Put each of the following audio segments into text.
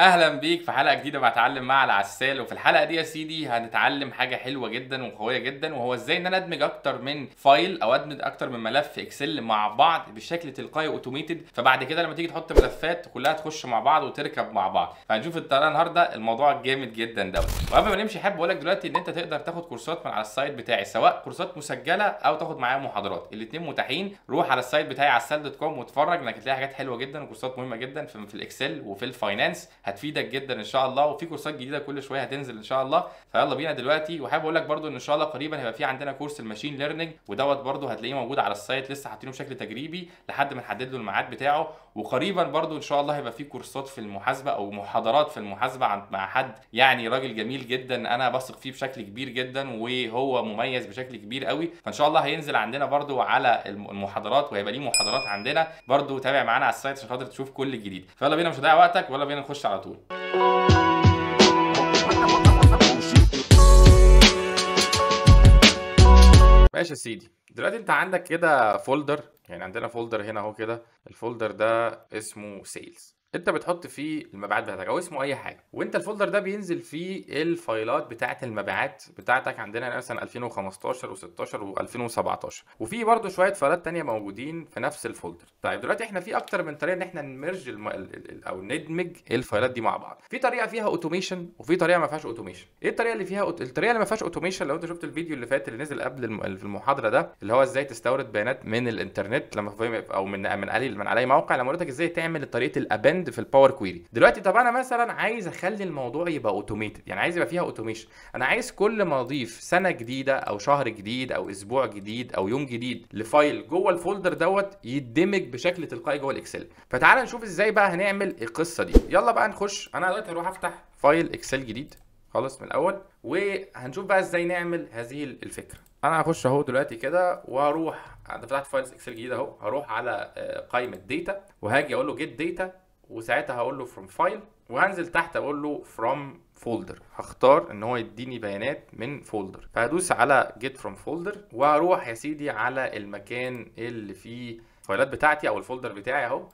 اهلا بيك في حلقه جديده مع اتعلم مع العسال. وفي الحلقه دي يا سيدي هنتعلم حاجه حلوه جدا وقويه جدا، وهو ازاي ان انا ادمج اكتر من فايل او ادمج اكتر من ملف في اكسل مع بعض بشكل تلقائي اوتوميتد، فبعد كده لما تيجي تحط ملفات كلها تخش مع بعض وتركب مع بعض. فهنشوف الطريقه النهارده، الموضوع جامد جدا دوت. وقبل ما نمشي حابب اقول لك دلوقتي ان انت تقدر تاخد كورسات من على السايت بتاعي، سواء كورسات مسجله او تاخد معايا محاضرات، الاثنين متاحين. روح على السايت بتاعي عسال.com واتفرج، انك هتلاقي حاجات حلوه جدا وكورسات مهمه جدا في الاكسل وفي الفاينانس، هتفيدك جدا ان شاء الله. وفي كورسات جديده كل شويه هتنزل ان شاء الله، فيلا بينا دلوقتي. وحابب اقول لك برده ان شاء الله قريبا هيبقى في عندنا كورس الماشين ليرنينج، ودوت برده هتلاقيه موجود على السايت، لسه حاطينه بشكل تجريبي لحد ما نحدد له الميعاد بتاعه. وقريبا برده ان شاء الله هيبقى في كورسات في المحاسبه او محاضرات في المحاسبه مع حد يعني راجل جميل جدا انا بثق فيه بشكل كبير جدا، وهو مميز بشكل كبير قوي. فان شاء الله هينزل عندنا برده على المحاضرات، وهيبقى ليه محاضرات عندنا برده. تابع معانا على السايت عشان خاطر تشوف كل الجديد. فيلا بينا، مش هضيع وقتك، ويلا بينا نخش على طول. ماشي يا سيدي، دلوقتي انت عندك كده فولدر، يعني عندنا فولدر هنا اهو كده. الفولدر ده اسمه سيلز، انت بتحط فيه المبيعات بتاعتك او اسمه اي حاجه، وانت الفولدر ده بينزل فيه الفايلات بتاعه المبيعات بتاعتك. عندنا مثلا 2015 و16 و2017، وفي برده شويه فايلات تانية موجودين في نفس الفولدر. طيب دلوقتي احنا في اكتر من طريقه ان احنا نمرج او ندمج الفايلات دي مع بعض. في طريقه فيها اوتوميشن وفي طريقه ما فيهاش اوتوميشن. ايه الطريقه اللي فيها الطريقه اللي ما فيهاش اوتوميشن، لو انت شفت الفيديو اللي فات اللي نزل قبل في المحاضره ده، اللي هو ازاي تستورد بيانات من الانترنت لما او من علي موقع، لما قلت لك ازاي تعمل طريقه الابند في الباور كويري. دلوقتي طب انا مثلا عايز اخلي الموضوع يبقى اوتوميتد، يعني عايز يبقى فيها اوتوميشن. انا عايز كل ما اضيف سنه جديده او شهر جديد او اسبوع جديد او يوم جديد لفايل جوه الفولدر دوت يدمج بشكل تلقائي جوه الاكسل. فتعال نشوف ازاي بقى هنعمل القصه دي. يلا بقى نخش. انا دلوقتي هروح افتح فايل اكسل جديد خالص من الاول، وهنشوف بقى ازاي نعمل هذه الفكره. انا هخش اهو دلوقتي كده، وهروح فتحت فايل اكسل جديد اهو، هروح على قائمه داتا، وهاجي اقول له جيت داتا، وساعتها هقول له فروم فايل، وهنزل تحت اقول له فروم فولدر. هختار ان هو يديني بيانات من فولدر، فهدوس على جيت فروم فولدر، وهروح يا سيدي على المكان اللي فيه الفايلات بتاعتي او الفولدر بتاعي اهو.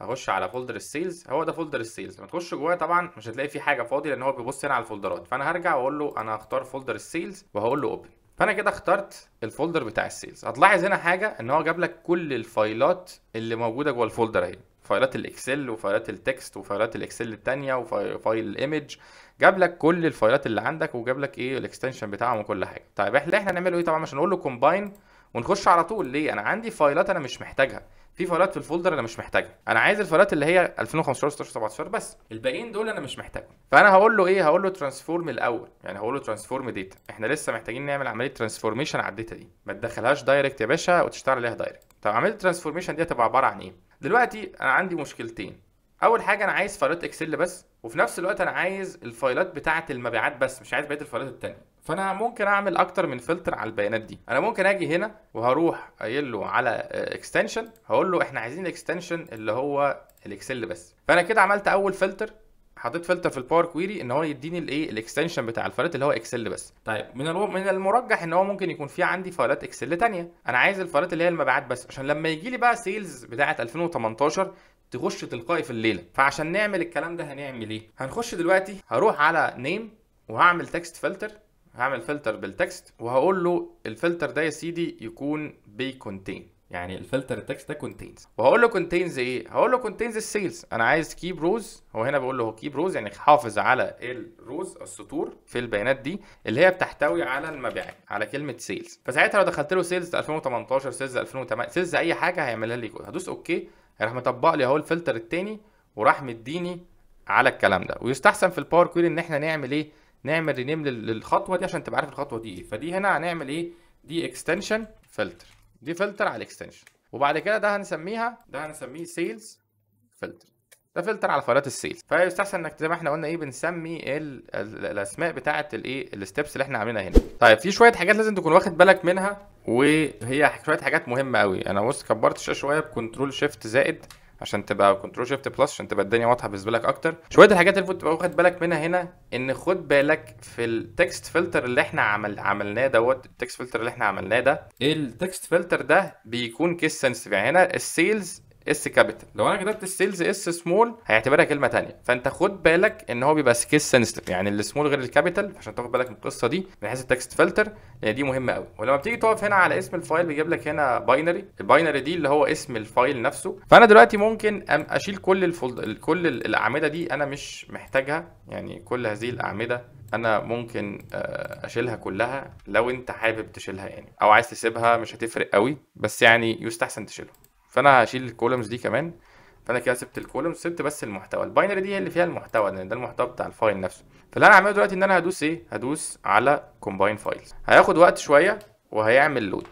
هخش على فولدر السيلز، هو ده فولدر السيلز. لما تخش جواه طبعا مش هتلاقي فيه حاجه فاضي، لان هو بيبص هنا على الفولدرات. فانا هرجع واقول له انا هختار فولدر السيلز، وهقول له اوبن. فانا كده اخترت الفولدر بتاع السيلز. هتلاحظ هنا حاجه، ان هو جاب لك كل الفايلات اللي موجوده جوه الفولدر اهي، فايلات الاكسل وفايلات التكست وفايلات الاكسل الثانيه وفايل الايمج. جاب لك كل الفايلات اللي عندك، وجاب لك ايه الاكستنشن بتاعهم وكل حاجه. طيب احنا نعمله ايه؟ طبعا مش هنقول له كومباين ونخش على طول. ليه؟ انا عندي فايلات انا مش محتاجها، في فايلات في الفولدر انا مش محتاجها. انا عايز الفايلات اللي هي 2015 16 17 بس، الباقيين دول انا مش محتاجهم. فانا هقول له ايه؟ هقول له ترانسفورم الاول، يعني هقول له ترانسفورم داتا. احنا لسه محتاجين نعمل عمليه ترانسفورميشن على الداتا دي، ما تدخلهاش دايركت يا باشا وتشتغل عليها دايركت. طب عمليه الترانسفورميشن دي هتبقى عباره عن ايه؟ دلوقتي انا عندي مشكلتين. اول حاجه انا عايز فايلات اكسل بس، وفي نفس الوقت انا عايز الفايلات بتاعه المبيعات بس، مش عايز بقيه الفايلات التانية. فانا ممكن اعمل اكتر من فلتر على البيانات دي. انا ممكن اجي هنا وهروح قايل له على اكستنشن، هقول له احنا عايزين الاكستنشن اللي هو الاكسل بس. فانا كده عملت اول فلتر، حطيت فلتر في الباور كويري ان هو يديني الايه الاكستنشن بتاع الفايلات اللي هو اكسل بس. طيب من المرجح ان هو ممكن يكون في عندي فايلات اكسل تانية. انا عايز الفايلات اللي هي المبيعات بس، عشان لما يجي لي بقى سيلز بتاعه 2018 تخش تلقائي في الليله. فعشان نعمل الكلام ده هنعمل ايه؟ هنخش دلوقتي، هروح على نيم وهعمل تكست فلتر، هعمل فلتر بالتكست، وهقول له الفلتر ده يا سيدي يكون بيكونتين، يعني الفلتر التكست ده كونتينز. وهقول له كونتينز ايه؟ هقول له كونتينز السيلز. انا عايز كيب روز، هو هنا بقول له هو كيب روز يعني حافظ على الروز السطور في البيانات دي اللي هي بتحتوي على المبيعات، على كلمه سيلز. فساعتها لو دخلت له سيلز 2018 سيلز 2008 سيلز اي حاجه هيعملها لي كود. هدوس اوكي، هيروح مطبق لي اهو الفلتر التاني، وراح مديني على الكلام ده. ويستحسن في الباور كويري ان احنا نعمل ايه؟ نعمل رينيم للخطوه دي عشان تبقى عارف الخطوه دي ايه. فدي هنا هنعمل ايه؟ دي اكستنشن فلتر، دي فلتر على الاكستنشن. وبعد كده ده هنسميه سيلز فلتر، ده فلتر على فايلات السيلز. فيستحسن انك زي ما احنا قلنا ايه بنسمي الاسماء بتاعه الايه الستبس اللي احنا عاملينها هنا. طيب في شويه حاجات لازم تكون واخد بالك منها، وهي شويه حاجات مهمه قوي. انا بص كبرت الشاشه شويه بكنترول شيفت زائد عشان تبقى كنترول شيفت بلس عشان تبقى الدنيا واضحه بالنسبه لك اكتر. شويه الحاجات اللي المفروض تبقى واخد بالك منها هنا، ان خد بالك في التكست فلتر اللي احنا عملناه دوت. التكست فلتر اللي احنا عملناه ده، التكست فلتر ده بيكون كيس سنسيتيف. يعني هنا السيلز اس كابيتال. لو انا كتبت السيلز اس سمول هيعتبرها كلمه ثانيه، فانت خد بالك ان هو بيبقى كيس سنسيتيف، يعني السمول غير الكابيتال، عشان تاخد بالك من القصه دي من حيث التكست فلتر، لان دي مهمه قوي. ولما بتيجي تقف هنا على اسم الفايل بيجيب لك هنا باينري، الباينري دي اللي هو اسم الفايل نفسه. فانا دلوقتي ممكن اشيل كل الاعمده دي انا مش محتاجها، يعني كل هذه الاعمده انا ممكن اشيلها كلها لو انت حابب تشيلها يعني، او عايز تسيبها مش هتفرق قوي، بس يعني يستحسن تشيلها. فانا هشيل الكولومز دي كمان. فانا كده سبت الكولومز، سبت بس المحتوى. الباينري دي هي اللي فيها المحتوى، لان ده المحتوى بتاع الفايل نفسه. فاللي انا هعمله دلوقتي ان انا هدوس ايه، هدوس على كومباين فايلز. هياخد وقت شويه وهيعمل لود.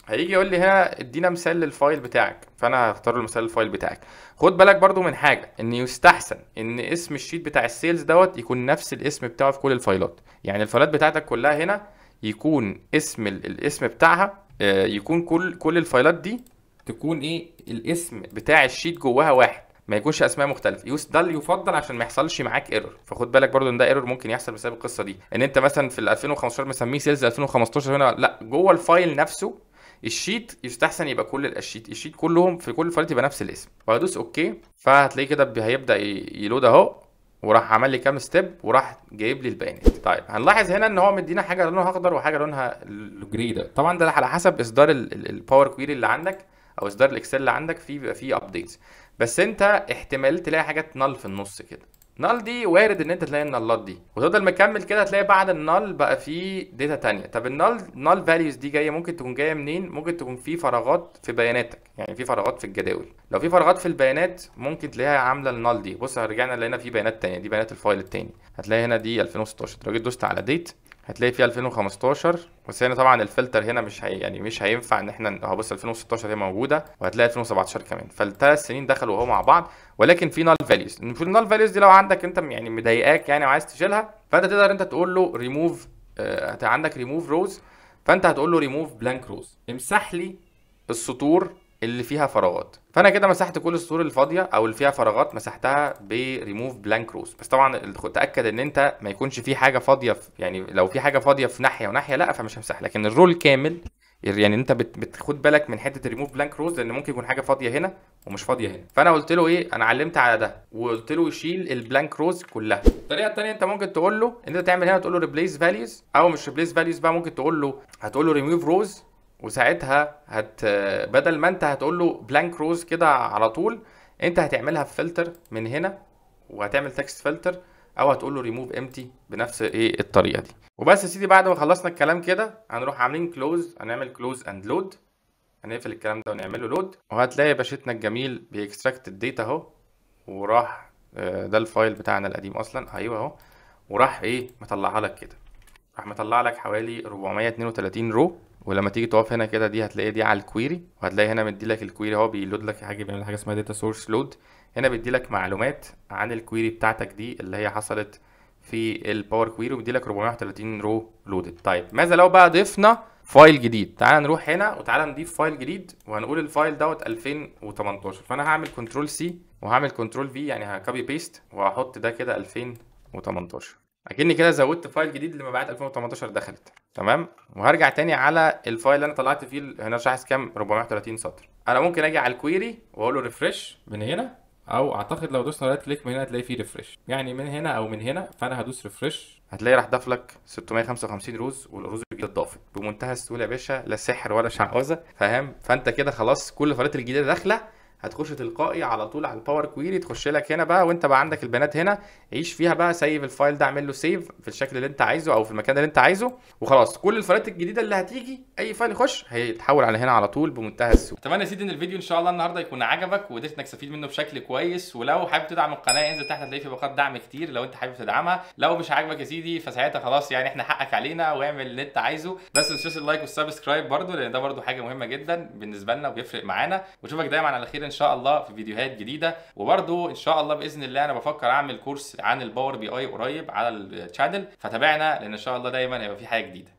هيجي يقول لي هنا ادينا مثال للفايل بتاعك، فانا هختار له مثال للفايل بتاعك. خد بالك برضو من حاجه، ان يستحسن ان اسم الشيت بتاع السيلز دوت يكون نفس الاسم بتاعه في كل الفايلات. يعني الفايلات بتاعتك كلها هنا يكون اسم الاسم بتاعها يكون كل الفايلات دي تكون ايه، الاسم بتاع الشيت جواها واحد، ما يكونش اسماء مختلفه. ده اللي يفضل عشان ما يحصلش معاك ايرور. فخد بالك برضو ان ده ايرور ممكن يحصل بسبب القصه دي، ان انت مثلا في ال 2015 مسميه سيلز 2015 هنا، لا جوه الفايل نفسه الشيت يستحسن يبقى كل الشيت كلهم في كل الفايلات يبقى نفس الاسم. وهدوس اوكي، فهتلاقيه كده هيبدا يلود اهو، وراح عمل لي كام ستيب وراح جايب لي البيانات. طيب هنلاحظ هنا ان هو مدينا حاجه لونها اخضر وحاجه لونها الجري ده. طبعا ده على حسب اصدار الباور كويري اللي عندك او اصدار الاكسل اللي عندك، بيبقى فيه ابديتس. بس انت احتمال تلاقي حاجات نال في النص كده. نال دي وارد ان انت تلاقي النالات دي، وتفضل مكمل كده تلاقي بعد النال بقى في داتا تانية. طب النال فاليوز دي جايه، ممكن تكون جايه منين؟ ممكن تكون في فراغات في بياناتك، يعني في فراغات في الجداول. لو في فراغات في البيانات ممكن تلاقيها عامله النال دي. بص رجعنا لقينا في بيانات تانية، دي بيانات الفايل التاني، هتلاقي هنا دي 2016. لو جيت دوست على ديت هتلاقي فيها 2015. بس هنا طبعا الفلتر هنا مش هينفع ان احنا اهو. بص 2016 هي موجوده، وهتلاقي 2017 كمان، فالثلاث سنين دخلوا اهو مع بعض. ولكن في نال فاليوز. المفروض النال فاليوز دي لو عندك انت يعني مضايقاك يعني وعايز تشيلها، فانت تقدر انت تقول له ريموف. عندك ريموف روز، فانت هتقول له ريموف بلانك روز، امسح لي السطور اللي فيها فراغات. فانا كده مسحت كل السطور الفاضيه او اللي فيها فراغات، مسحتها بريموف بلانك روز. بس طبعا تاكد ان انت ما يكونش في حاجه فاضيه يعني لو في حاجه فاضيه في ناحيه وناحيه لا، فمش همسح. لكن الرول كامل يعني انت بتاخد بالك من حته ريموف بلانك روز، لان ممكن يكون حاجه فاضيه هنا ومش فاضيه هنا. فانا قلت له ايه، انا علمت على ده وقلت له يشيل البلانك روز كلها. الطريقه الثانيه انت ممكن تقول له ان انت تعمل هنا، تقول له ريبليس فاليوز، او مش ريبليس فاليوز بقى، ممكن تقول له هتقول له ريموف روز، وساعتها بدل ما انت هتقول له بلانك روز كده على طول، انت هتعملها في فلتر من هنا وهتعمل تكست فلتر، او هتقول له ريموف امتي بنفس ايه الطريقه دي. وبس يا سيدي، بعد ما خلصنا الكلام كده هنروح عاملين كلوز، هنعمل كلوز اند لود، هنقفل الكلام ده ونعمله لود. وهتلاقي باشتنا الجميل بيكستراكت الداتا اهو، وراح ده الفايل بتاعنا القديم اصلا، ايوه اهو، وراح ايه مطلعها لك كده. راح مطلع لك حوالي 432 رو. ولما تيجي تقف هنا كده دي هتلاقي دي على الكويري، وهتلاقي هنا مدي لك الكويري اهو بيلود لك حاجه، بيعمل حاجه اسمها داتا سورس لود. هنا بيدي لك معلومات عن الكويري بتاعتك دي اللي هي حصلت في الباور كويري، وبيدي لك 431 رو لودد. طيب ماذا لو بقى ضفنا فايل جديد؟ تعال نروح هنا وتعالى نضيف فايل جديد، وهنقول الفايل دوت 2018. فانا هعمل كنترول سي وهعمل كنترول في، يعني هكوبي بيست وهحط ده كده 2018. اكني كده زودت فايل جديد لمبيعات 2018 دخلت. تمام. وهرجع تاني على الفايل اللي انا طلعت فيه هنا، شاحذ كام 430 سطر. انا ممكن اجي على الكويري واقول له ريفرش من هنا، او اعتقد لو دوسنا رايت كليك من هنا هتلاقي فيه ريفرش، يعني من هنا او من هنا. فانا هدوس ريفرش، هتلاقي راح ضاف لك 655 روز، والروز الجديده اتضافت بمنتهى السهوله يا باشا، لا سحر ولا شعوذه، فاهم؟ فانت كده خلاص كل الفايلات الجديده داخله، هتخش تلقائي على طول على الباور كويري، تخش لك هنا بقى وانت بقى عندك البيانات هنا، عيش فيها بقى، سيف الفايل ده، اعمل له سيف في الشكل اللي انت عايزه او في المكان اللي انت عايزه، وخلاص كل الفايلات الجديده اللي هتيجي اي فايل يخش هيتحول على هنا على طول بمنتهى السهوله. اتمنى يا سيدي ان الفيديو ان شاء الله النهارده يكون عجبك وقدرت انك تستفيد منه بشكل كويس. ولو حابب تدعم القناه انزل تحت هتلاقي في باقات دعم كتير لو انت حابب تدعمها. لو مش عاجبك يا سيدي فساعتها خلاص يعني احنا حقك علينا، واعمل اللي انت عايزه، بس ما تنساش اللايك والسبسكرايب برده، لان ده برده حاجه مهمه جدا بالنسبه لنا وبيفرق معانا. واشوفك دايما على خير ان شاء الله في فيديوهات جديده. وبرده ان شاء الله باذن الله انا بفكر اعمل كورس عن الباور بي اي قريب على الشانل، فتابعنا لان ان شاء الله دايما هيبقى في حاجه جديده.